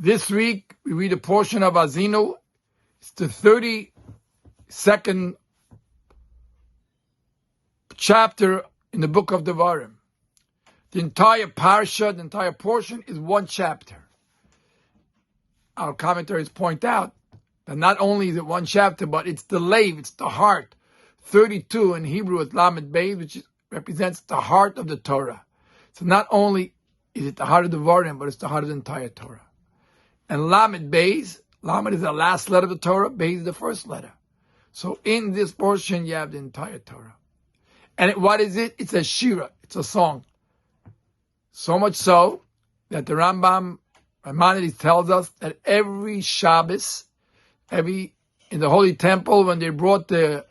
This week, we read a portion of Azinu. It's the 32nd chapter in the book of Devarim. The entire Parshat, the entire portion, is one chapter. Our commentaries point out that not only is it one chapter, but it's the leiv, it's the heart. 32 in Hebrew is Lamed Beis, which represents the heart of the Torah. So not only is it the heart of the Devarim, but it's the heart of the entire Torah. And Lamed Beis, Lamed is the last letter of the Torah, Beis is the first letter. So in this portion, you have the entire Torah. And what is it? It's a shira, it's a song. So much so that the Rambam, Maimonides, tells us that every Shabbos, in the Holy Temple, when they brought the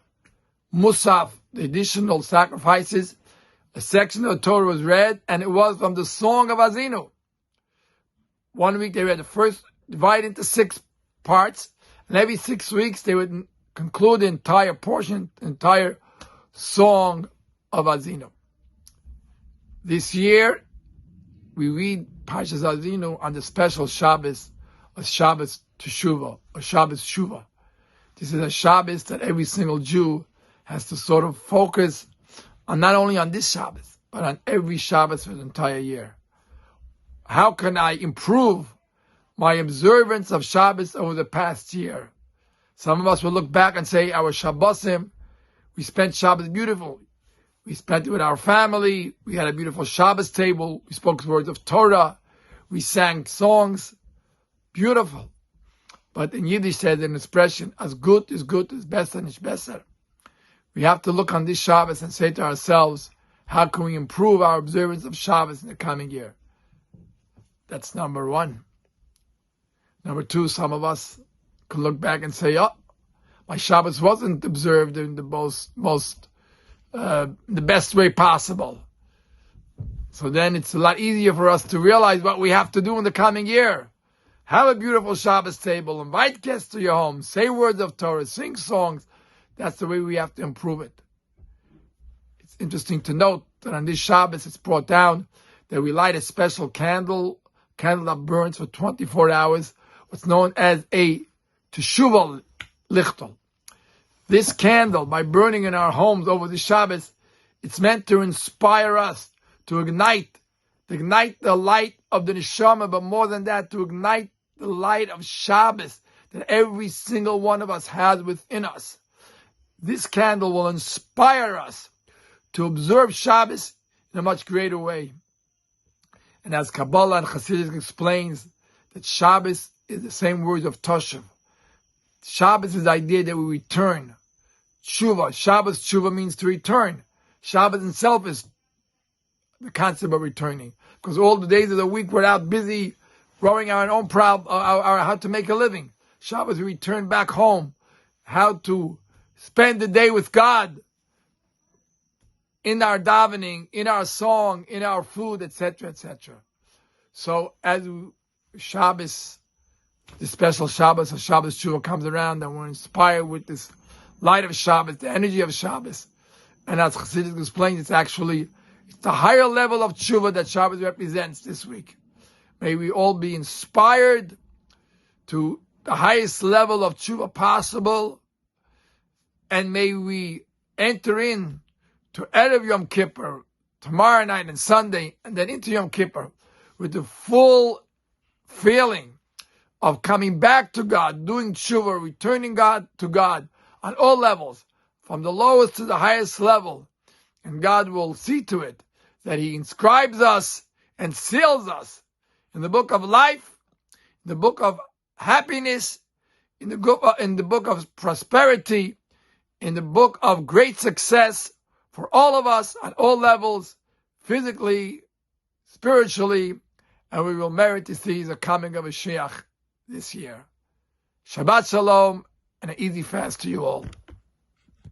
Musaf, the additional sacrifices, a section of the Torah was read, and it was from the Song of Azinu. 1 week they read the first, divided into 6 parts, and every 6 weeks they would conclude the entire portion, the entire Song of Azinu. This year, we read Parshat Azinu on the special Shabbos, a Shabbos Teshuvah, a Shabbos Shuvah. This is a Shabbos that every single Jew has to sort of focus on, not only on this Shabbos, but on every Shabbos for the entire year. How can I improve my observance of Shabbos over the past year? Some of us will look back and say, our Shabbosim, we spent Shabbos beautiful. We spent it with our family. We had a beautiful Shabbos table. We spoke words of Torah. We sang songs. Beautiful. But in Yiddish, there's an expression, as good is besser nicht besser. We have to look on this Shabbos and say to ourselves, how can we improve our observance of Shabbos in the coming year? That's number 1. Number 2, some of us can look back and say, oh, my Shabbos wasn't observed in the best way possible. So then it's a lot easier for us to realize what we have to do in the coming year. Have a beautiful Shabbos table, invite guests to your home, say words of Torah, sing songs. That's the way we have to improve it. It's interesting to note that on this Shabbos it's brought down that we light a special candle that burns for 24 hours, what's known as a Teshuvah Lichtel. This candle, by burning in our homes over the Shabbos, it's meant to inspire us, to ignite the light of the neshama, but more than that, to ignite the light of Shabbos that every single one of us has within us. This candle will inspire us to observe Shabbos in a much greater way. And as Kabbalah and Hasidus explains, that Shabbos is the same words of Toshav. Shabbos is the idea that we return. Tshuva, Shabbos Tshuva means to return. Shabbos itself is the concept of returning. Because all the days of the week we're out busy growing our own how to make a living. Shabbos, we return back home. How to spend the day with God. In our davening, in our song, in our food, etc., etc. So as Shabbos, the special Shabbos of Shabbos Tshuva comes around, and we're inspired with this light of Shabbos, the energy of Shabbos. And as Chassidus explains, it's the higher level of Tshuva that Shabbos represents this week. May we all be inspired to the highest level of Tshuva possible, and may we enter in to Erev Yom Kippur, tomorrow night and Sunday, and then into Yom Kippur, with the full feeling of coming back to God, doing tshuva, returning to God on all levels, from the lowest to the highest level. And God will see to it that He inscribes us and seals us in the book of life, in the book of happiness, in the book of prosperity, in the book of great success, for all of us on all levels, physically, spiritually, and we will merit to see the coming of a Mashiach this year. Shabbat Shalom, and an easy fast to you all.